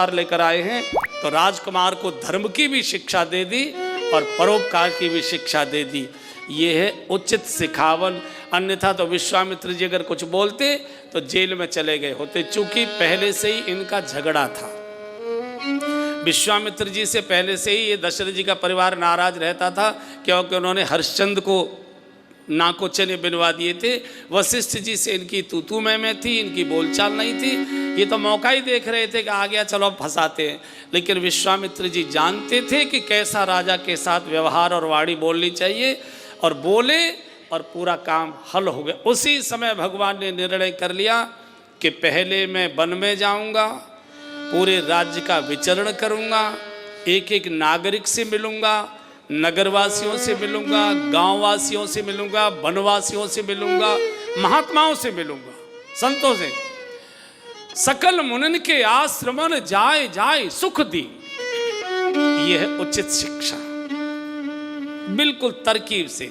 लेकर आए हैं। तो राजकुमार को धर्म की भी शिक्षा दे दी और परोपकार की भी शिक्षा दे दी। ये है उचित सिखावन। अन्यथा तो विश्वामित्र जी अगर कुछ बोलते तो जेल में चले गए होते, चूंकि पहले से ही इनका झगड़ा था। विश्वामित्र जी से पहले से ही ये दशरथ जी का परिवार नाराज रहता था, क्योंकि उन्होंने हरिश्चंद्र को नाकोचने बिनवा दिए थे। वशिष्ठ जी से इनकी तू मैं थी, इनकी बोलचाल नहीं थी। ये तो मौका ही देख रहे थे कि आ गया, चलो अब फंसाते हैं। लेकिन विश्वामित्र जी जानते थे कि कैसा राजा के साथ व्यवहार और वाणी बोलनी चाहिए, और बोले और पूरा काम हल हो गया। उसी समय भगवान ने निर्णय कर लिया कि पहले मैं वन में जाऊंगा, पूरे राज्य का विचरण करूंगा, एक एक नागरिक से मिलूंगा, नगरवासियों से मिलूंगा, गांववासियों से मिलूंगा, वनवासियों से मिलूंगा, महात्माओं से मिलूंगा, संतों से। सकल मुनन के आश्रमन जाए जाए सुख दी। यह है उचित शिक्षा। बिल्कुल तरकीब से,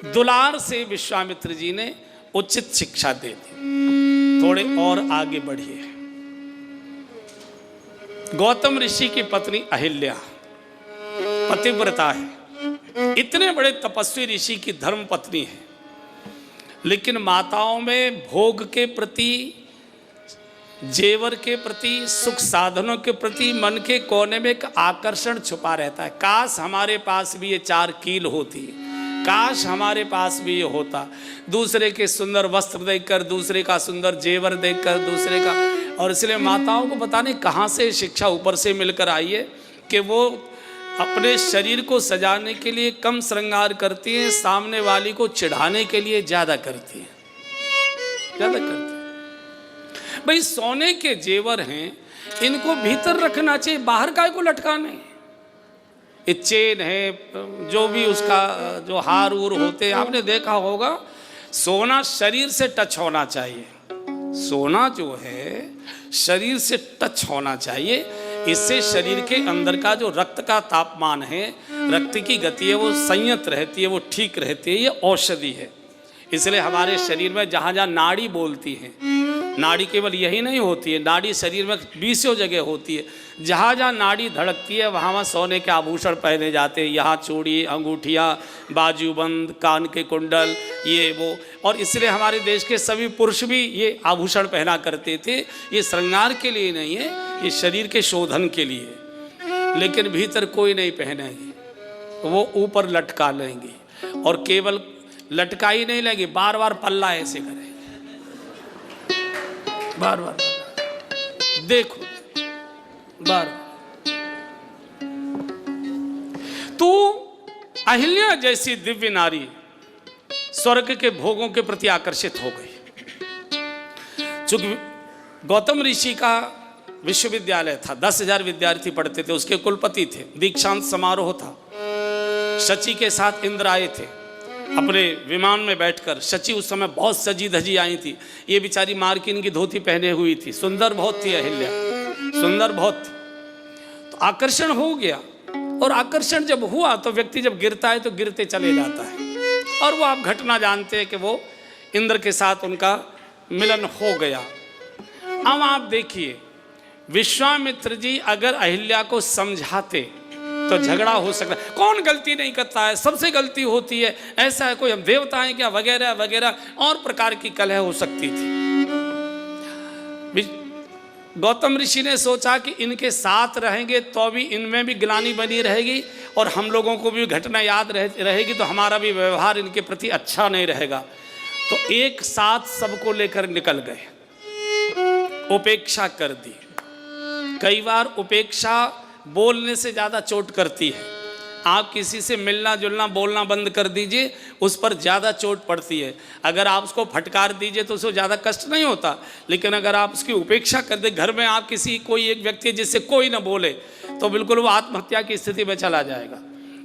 दुलार से विश्वामित्र जी ने उचित शिक्षा दे दी। थोड़े और आगे बढ़िए। गौतम ऋषि की पत्नी अहिल्या पतिव्रता है, इतने बड़े तपस्वी ऋषि की धर्म पत्नी है, लेकिन माताओं में भोग के प्रति, जेवर के प्रति, सुख साधनों के प्रति मन के कोने में एक आकर्षण छुपा रहता है। काश हमारे पास भी ये 4 कील होती, काश हमारे पास भी ये होता। दूसरे के सुंदर वस्त्र देखकर, दूसरे का सुंदर जेवर देखकर, दूसरे का। और इसलिए माताओं को पता नहीं कहाँ से शिक्षा ऊपर से मिलकर आई है कि वो अपने शरीर को सजाने के लिए कम श्रृंगार करती हैं, सामने वाली को चिढ़ाने के लिए ज़्यादा करती हैं, ज़्यादा करती हैं। भाई सोने के जेवर हैं, इनको भीतर रखना चाहिए, बाहर काय को लटकाने। ये चेन है, जो भी उसका जो हार उर होते हैं, आपने देखा होगा, सोना शरीर से टच होना चाहिए। सोना जो है शरीर से टच होना चाहिए। इससे शरीर के अंदर का जो रक्त का तापमान है, रक्त की गति है, वो संयत रहती है, वो ठीक रहती है। ये औषधि है। इसलिए हमारे शरीर में जहाँ जहाँ नाड़ी बोलती है, नाड़ी केवल यही नहीं होती है, नाड़ी शरीर में 20 जगह होती है। जहाँ जहाँ नाड़ी धड़कती है वहाँ वहाँ सोने के आभूषण पहने जाते हैं। यहाँ चूड़ी, अंगूठियाँ, बाजूबंद, कान के कुंडल, ये वो। और इसलिए हमारे देश के सभी पुरुष भी ये आभूषण पहना करते थे। ये श्रृंगार के लिए नहीं है, ये शरीर के शोधन के लिए। लेकिन भीतर कोई नहीं पहनेंगे, वो ऊपर लटका लेंगे। और केवल लटका ही नहीं लेंगे, बार बार पल्ला ऐसे करेंगे, बार बार देखो, बार। तू अहिल्या जैसी दिव्य नारी स्वर्ग के भोगों के प्रति आकर्षित हो गई। चूंकि गौतम ऋषि का विश्वविद्यालय था, 10,000 विद्यार्थी पढ़ते थे, उसके कुलपति थे, दीक्षांत समारोह था। शची के साथ इंद्र आए थे अपने विमान में बैठकर। शची उस समय बहुत सजी धजी आई थी। ये बेचारी मार्किन की धोती पहने हुई थी, सुंदर बहुत थी अहिल्या, सुंदर बहुत थी। तो आकर्षण हो गया, और आकर्षण जब हुआ तो व्यक्ति जब गिरता है तो गिरते चले जाता है। और वो आप घटना जानते हैं कि वो इंद्र के साथ उनका मिलन हो गया। अब आप देखिए, विश्वामित्र जी अगर अहिल्या को समझाते तो झगड़ा हो सकता है। कौन गलती नहीं करता है, सबसे गलती होती है, ऐसा है कोई हम देवता हैं क्या, वगैरह वगैरह और प्रकार की कलह हो सकती थी। गौतम ऋषि ने सोचा कि इनके साथ रहेंगे तो भी इनमें भी ग्लानि बनी रहेगी, और हम लोगों को भी घटना याद रहेगी, तो हमारा भी व्यवहार इनके प्रति अच्छा नहीं रहेगा। तो एक साथ सबको लेकर निकल गए, उपेक्षा कर दी। कई बार उपेक्षा बोलने से ज़्यादा चोट करती है। आप किसी से मिलना जुलना बोलना बंद कर दीजिए, उस पर ज़्यादा चोट पड़ती है। अगर आप उसको फटकार दीजिए तो उसको ज़्यादा कष्ट नहीं होता, लेकिन अगर आप उसकी उपेक्षा कर दे, घर में आप किसी कोई एक व्यक्ति है जिससे कोई ना बोले, तो बिल्कुल वो आत्महत्या की स्थिति में चला जाएगा।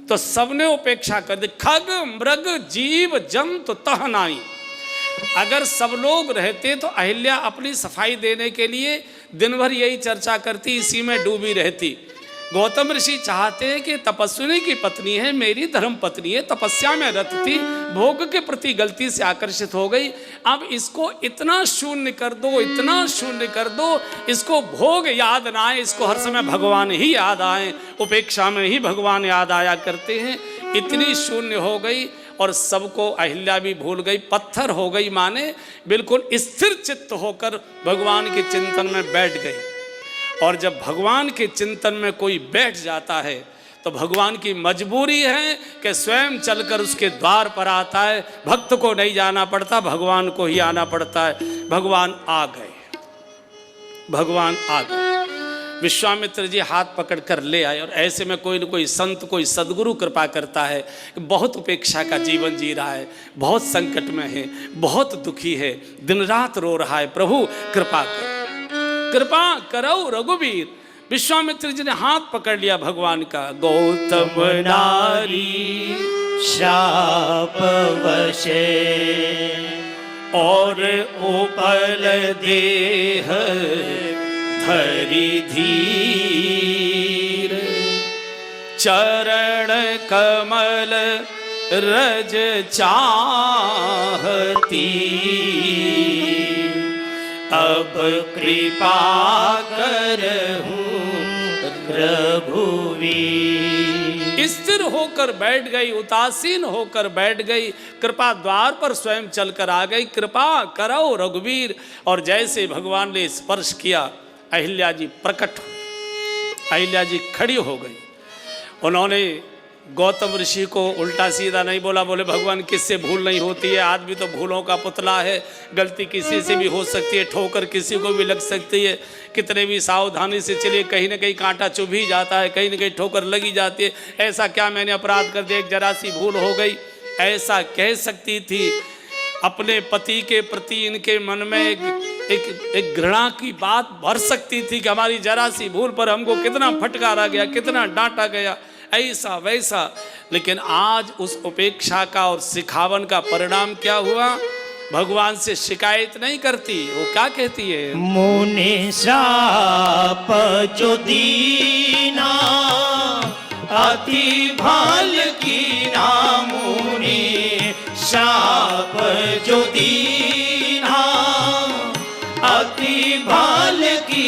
तो सबने उपेक्षा कर दी। खग मृग जीव जंतु तह नाई। अगर सब लोग रहते तो अहिल्या अपनी सफाई देने के लिए दिन भर यही चर्चा करती, इसी में डूबी रहती। गौतम ऋषि चाहते हैं कि तपस्विनी की पत्नी है, मेरी धर्म पत्नी है, तपस्या में रत थी, भोग के प्रति गलती से आकर्षित हो गई, अब इसको इतना शून्य कर दो, इतना शून्य कर दो, इसको भोग याद ना आए, इसको हर समय भगवान ही याद आए, उपेक्षा में ही भगवान याद आया करते हैं। इतनी शून्य हो गई और सबको अहिल्या भी भूल गई, पत्थर हो गई, माने बिल्कुल स्थिर चित्त होकर भगवान के चिंतन में बैठ गई। और जब भगवान के चिंतन में कोई बैठ जाता है तो भगवान की मजबूरी है कि स्वयं चलकर उसके द्वार पर आता है, भक्त को नहीं जाना पड़ता, भगवान को ही आना पड़ता है। भगवान आ गए, भगवान आ गए। विश्वामित्र जी हाथ पकड़कर ले आए और ऐसे में कोई न कोई संत, कोई सदगुरु कृपा करता है, बहुत उपेक्षा का जीवन जी रहा है, बहुत संकट में है, बहुत दुखी है, दिन रात रो रहा है, प्रभु कृपा कर, कृपा करो रघुवीर। विश्वामित्र जी ने हाथ पकड़ लिया भगवान का। गौतम नारी शाप वशे और उपल देह धरि धीर, चरण कमल रज चाहती, अब कृपा करहूं रघुवीर। स्थिर होकर बैठ गई, उदासीन होकर बैठ गई, कृपा द्वार पर स्वयं चलकर आ गई, कृपा करो रघुवीर। और जैसे भगवान ने स्पर्श किया, अहिल्या जी प्रकट हुई, अहिल्या जी खड़ी हो गई। उन्होंने गौतम ऋषि को उल्टा सीधा नहीं बोला, बोले भगवान किससे भूल नहीं होती है, आदमी तो भूलों का पुतला है, गलती किसी से भी हो सकती है, ठोकर किसी को भी लग सकती है, कितने भी सावधानी से चलिए कहीं ना कहीं कांटा चुभ ही जाता है, कहीं ना कहीं ठोकर लगी जाती है। ऐसा क्या मैंने अपराध कर दिया, एक जरा सी भूल हो गई, ऐसा कह सकती थी। अपने पति के प्रति इनके मन में एक घृणा की बात भर सकती थी कि हमारी जरा सी भूल पर हमको कितना फटकारा गया, कितना डांटा गया, ऐसा वैसा। लेकिन आज उस उपेक्षा का और सिखावन का परिणाम क्या हुआ, भगवान से शिकायत नहीं करती, वो क्या कहती है, मुनि श्राप जो दीना अति भाल कीना, मुनि श्राप जो दीना अति भाल की